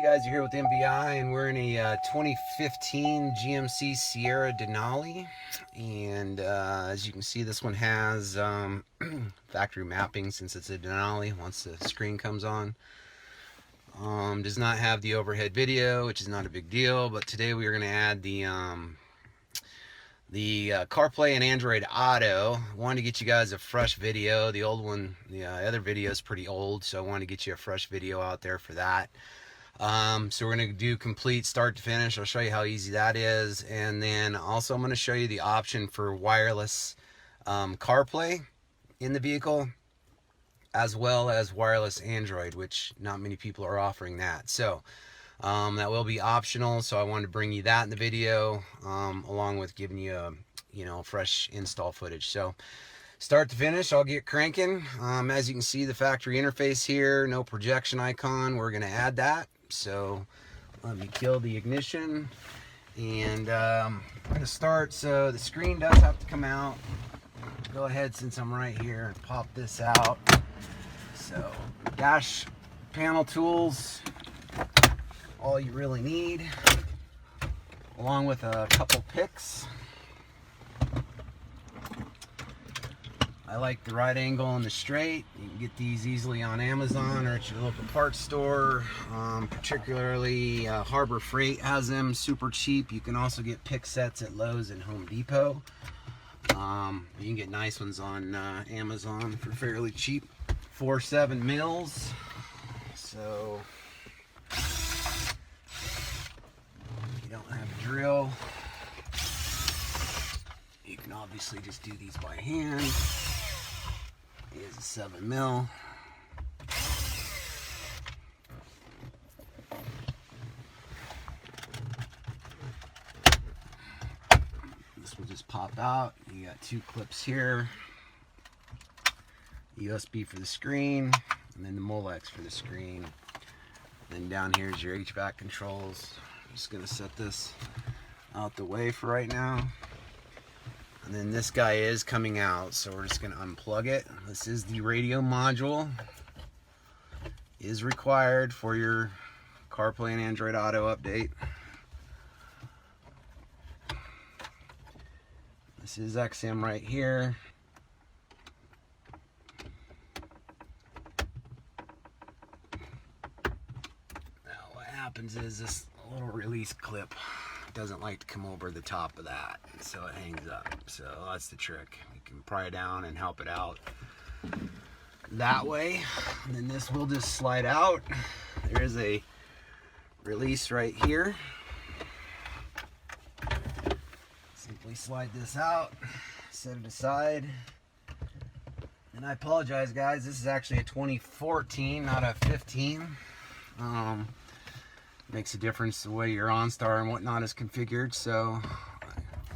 Hey guys, you're here with MBI and we're in a 2015 GMC Sierra Denali, and as you can see, this one has factory mapping since it's a Denali once the screen comes on. Does not have the overhead video, which is not a big deal, but today we are going to add the CarPlay and Android Auto. I wanted to get you guys a fresh video. The old one, the other video is pretty old, so I wanted to get you a fresh video out there for that. So we're going to do complete start to finish. I'll show you how easy that is, and then also I'm going to show you the option for wireless CarPlay in the vehicle, as well as wireless Android, which not many people are offering that. So that will be optional, so I wanted to bring you that in the video, along with giving you fresh install footage. So start to finish, I'll get cranking. As you can see, the factory interface here, no projection icon. We're going to add that. So let me kill the ignition, and I'm going to start. So the screen does have to come out. Go ahead, since I'm right here, and pop this out. So dash panel tools, all you really need, along with a couple picks. I like the right angle and the straight. You can get these easily on Amazon or at your local parts store. Particularly Harbor Freight has them super cheap. You can also get pick sets at Lowe's and Home Depot. You can get nice ones on Amazon for fairly cheap. 4/7 mils. So if you don't have a drill, you can obviously just do these by hand. Here's a 7 mil. This will just pop out. You got two clips here. USB for the screen, and then the Molex for the screen. Then down here is your HVAC controls. I'm just gonna set this out the way for right now. And then this guy is coming out, so we're just going to unplug it. This is the radio module. Is required for your CarPlay and Android Auto update. This is XM right here. Now what happens is this little release clip doesn't like to come over the top of that, so it hangs up. So that's the trick. You can pry it down and help it out that way, and then this will just slide out. There is a release right here. Simply slide this out, set it aside. And I apologize, guys, this is actually a 2014, not a 15. Makes a difference the way your OnStar and whatnot is configured. So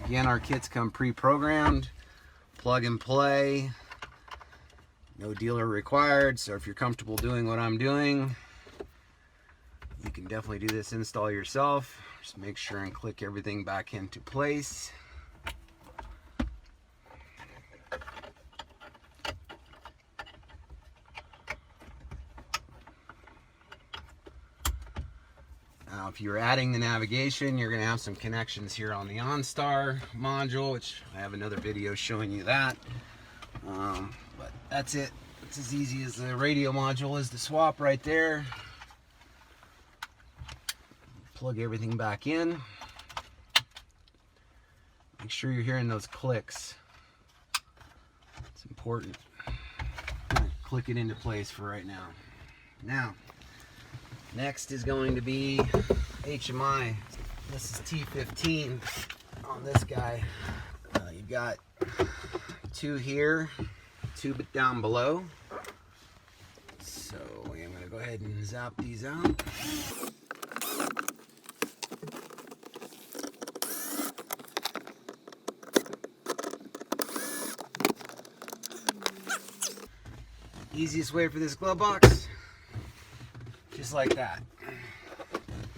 again, our kits come pre-programmed, plug and play, no dealer required. So if you're comfortable doing what I'm doing, you can definitely do this install yourself. Just make sure and click everything back into place. Now, if you're adding the navigation, you're going to have some connections here on the OnStar module, which I have another video showing you that. But that's it. It's as easy as the radio module is to swap right there. Plug everything back in. Make sure you're hearing those clicks. It's important. Click it into place for right now. Now, next is going to be HMI. This is T15 on this guy. You've got two here, two down below. So I'm going to go ahead and zap these out. Easiest way for this glove box, just like that.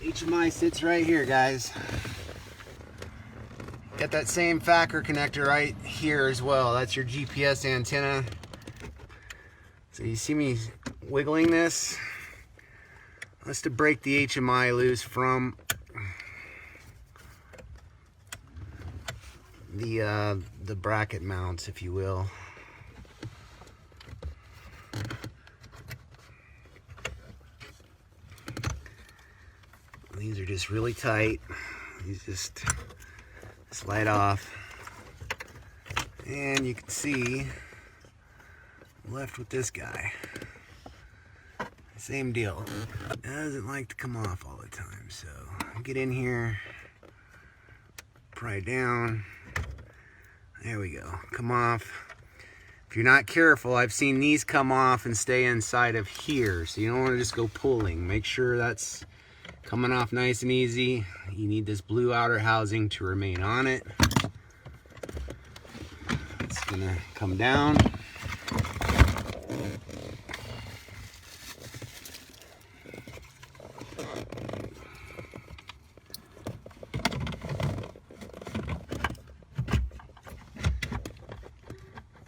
HMI sits right here, guys. Got that same FACR connector right here as well. That's your GPS antenna. So you see me wiggling this. That's to break the HMI loose from the bracket mounts, if you will. These are just really tight. These just slide off. And you can see I'm left with this guy. Same deal. It doesn't like to come off all the time. So get in here, pry down. There we go. Come off. If you're not careful, I've seen these come off and stay inside of here. So you don't want to just go pulling. Make sure that's coming off nice and easy. You need this blue outer housing to remain on it. It's gonna come down.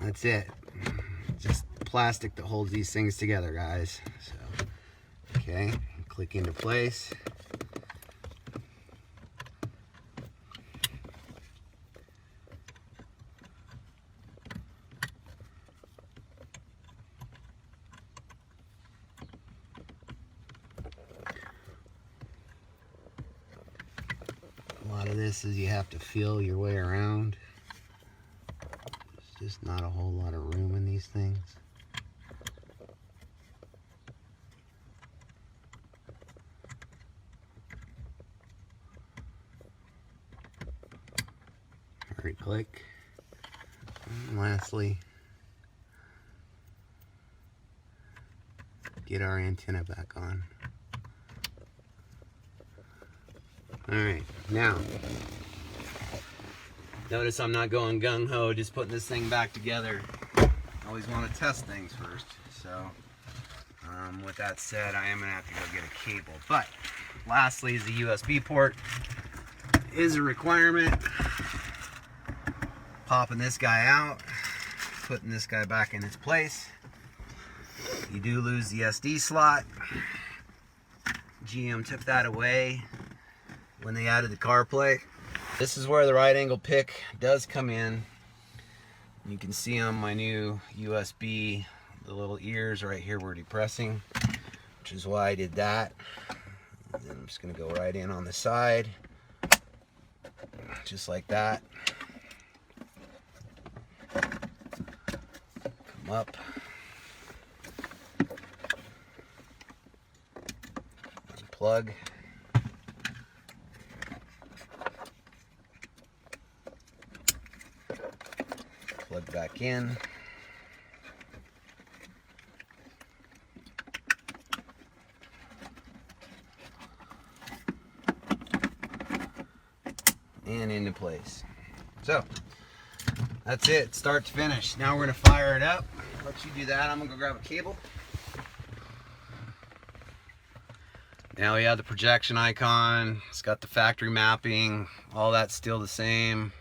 That's it. Just plastic that holds these things together, guys. So, okay, click into place. A lot of this is you have to feel your way around. There's just not a whole lot of room in these things. Right click. And lastly, get our antenna back on. Alright, now notice I'm not going gung-ho, just putting this thing back together. Always want to test things first. So with that said, I am going to have to go get a cable. But lastly is the USB port. Is a requirement. Popping this guy out, putting this guy back in its place. You do lose the SD slot. GM took that away when they added the CarPlay. This is where the right angle pick does come in. You can see on my new USB, the little ears right here were depressing, which is why I did that. And then I'm just gonna go right in on the side, just like that. Come up. Unplug. Plug back in. And into place. So that's it, start to finish. Now we're gonna fire it up. Let you do that. I'm gonna go grab a cable. Now we have the projection icon. It's got the factory mapping. All that's still the same.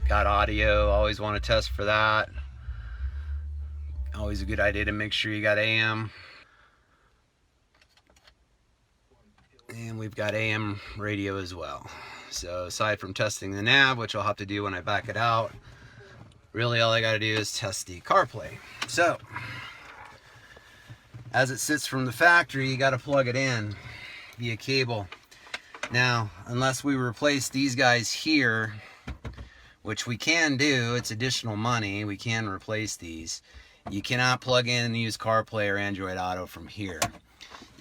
Got audio, always want to test for that. Always a good idea to make sure you got AM. And we've got AM radio as well. So aside from testing the nav, which I'll have to do when I back it out, really all I got to do is test the CarPlay. So as it sits from the factory, you got to plug it in via cable. Now, unless we replace these guys here, which we can do, it's additional money, we can replace these. You cannot plug in and use CarPlay or Android Auto from here.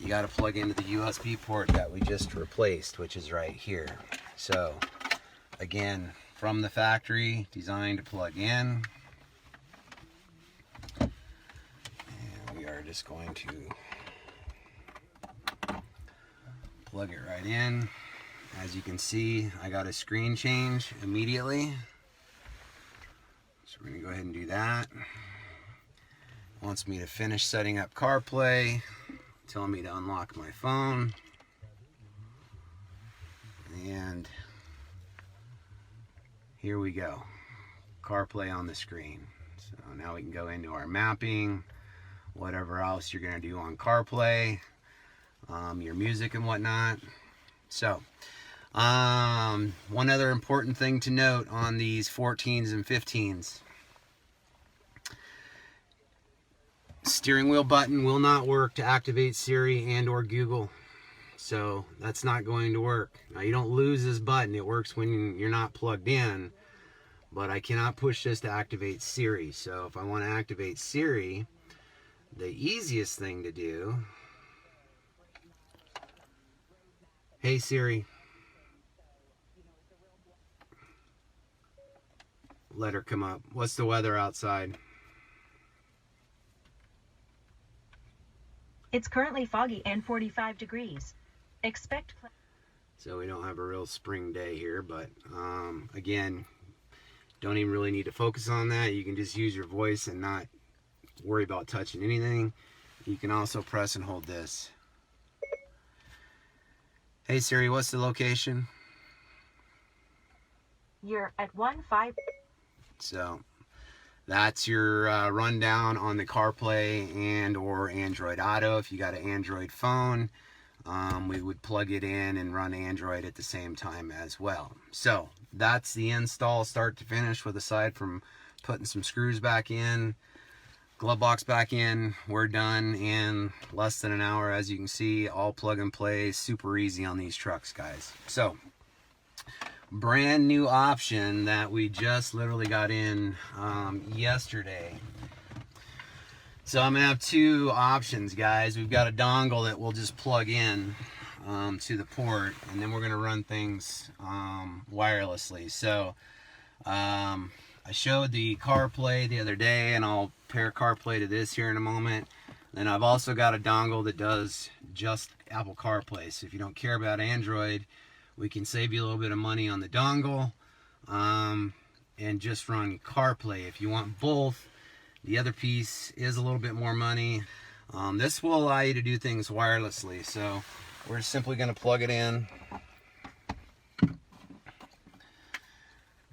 You got to plug into the USB port that we just replaced, which is right here. So again, from the factory, designed to plug in. And we are just going to plug it right in. As you can see, I got a screen change immediately. So we're going to go ahead and do that. It wants me to finish setting up CarPlay, telling me to unlock my phone. And here we go. CarPlay on the screen. So now we can go into our mapping, whatever else you're going to do on CarPlay, your music and whatnot. So one other important thing to note on these 14s and 15s. Steering wheel button will not work to activate Siri and or Google. So that's not going to work. Now you don't lose this button. It works when you're not plugged in. But I cannot push this to activate Siri. So if I want to activate Siri, the easiest thing to do, hey Siri, let her come up. What's the weather outside? It's currently foggy and 45 degrees. Expect. So we don't have a real spring day here, but again, don't even really need to focus on that. You can just use your voice and not worry about touching anything. You can also press and hold this. Hey Siri, what's the location? You're at 1-5. So that's your rundown on the CarPlay and or Android Auto. If you got an Android phone, we would plug it in and run Android at the same time as well. So that's the install start to finish, with aside from putting some screws back in, glove box back in. We're done in less than an hour, as you can see. All plug and play, super easy on these trucks, guys. So brand new option that we just literally got in yesterday. So I'm gonna have two options, guys. We've got a dongle that we'll just plug in to the port, and then we're gonna run things wirelessly. So I showed the CarPlay the other day, and I'll pair CarPlay to this here in a moment. Then I've also got a dongle that does just Apple CarPlay. So if you don't care about Android, we can save you a little bit of money on the dongle and just run CarPlay. If you want both, the other piece is a little bit more money. This will allow you to do things wirelessly. So we're simply going to plug it in. It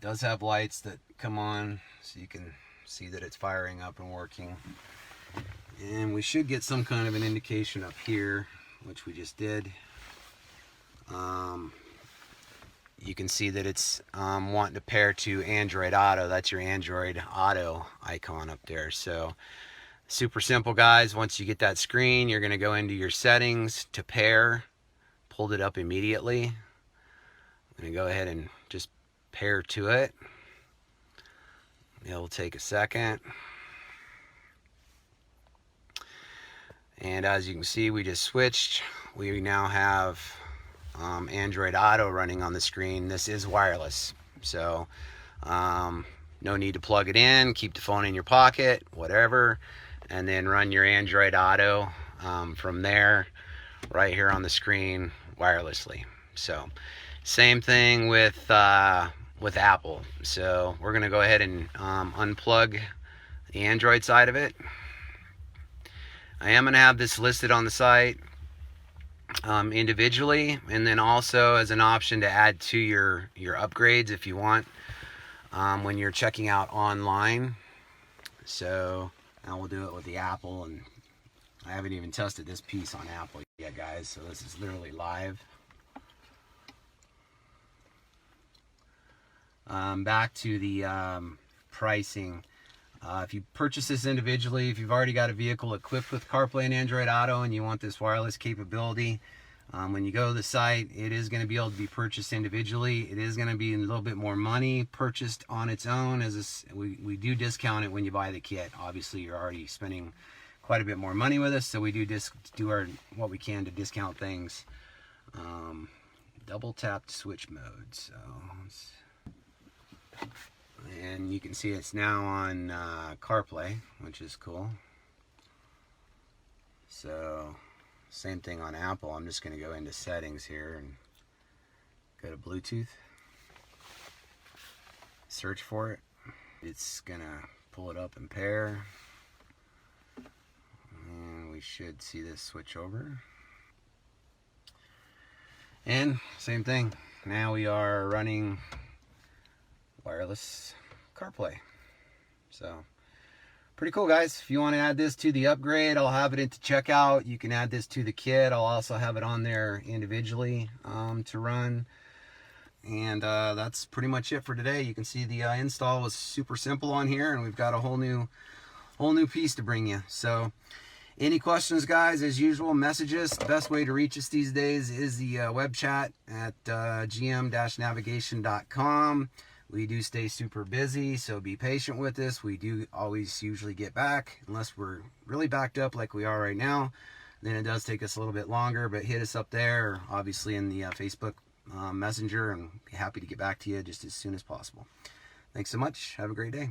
does have lights that come on, so you can see that it's firing up and working. And we should get some kind of an indication up here, which we just did. You can see that it's wanting to pair to Android Auto. That's your Android Auto icon up there. So super simple, guys. Once you get that screen, you're going to go into your settings to pair. Pulled it up immediately. I'm going to go ahead and just pair to it. It'll take a second. And as you can see, we just switched. We now have Android Auto running on the screen. This is wireless, so no need to plug it in. Keep the phone in your pocket, whatever, and then run your Android Auto from there, right here on the screen, wirelessly. So same thing with Apple. So we're gonna go ahead and unplug the Android side of it. I am gonna have this listed on the site individually, and then also as an option to add to your upgrades if you want when you're checking out online. So now we'll do it with the Apple, and I haven't even tested this piece on Apple yet, guys, so this is literally live. Back to the pricing. If you purchase this individually, if you've already got a vehicle equipped with CarPlay and Android Auto and you want this wireless capability, when you go to the site, it is going to be able to be purchased individually. It is going to be a little bit more money purchased on its own, as we do discount it when you buy the kit. Obviously, you're already spending quite a bit more money with us, so we do what we can to discount things. Double tap to switch mode. So and you can see it's now on CarPlay, which is cool. So same thing on Apple. I'm just going to go into settings here and go to Bluetooth, search for it. It's going to pull it up and pair, and we should see this switch over. And same thing, now we are running wireless CarPlay. So pretty cool, guys. If you want to add this to the upgrade, I'll have it into checkout. You can add this to the kit. I'll also have it on there individually to run. And that's pretty much it for today. You can see the install was super simple on here, and we've got a whole new piece to bring you. So any questions, guys, as usual, message us. The best way to reach us these days is the web chat at gm-navigation.com. We do stay super busy, so be patient with us. We do always usually get back, unless we're really backed up like we are right now. Then it does take us a little bit longer, but hit us up there, obviously in the Facebook Messenger, and be happy to get back to you just as soon as possible. Thanks so much. Have a great day.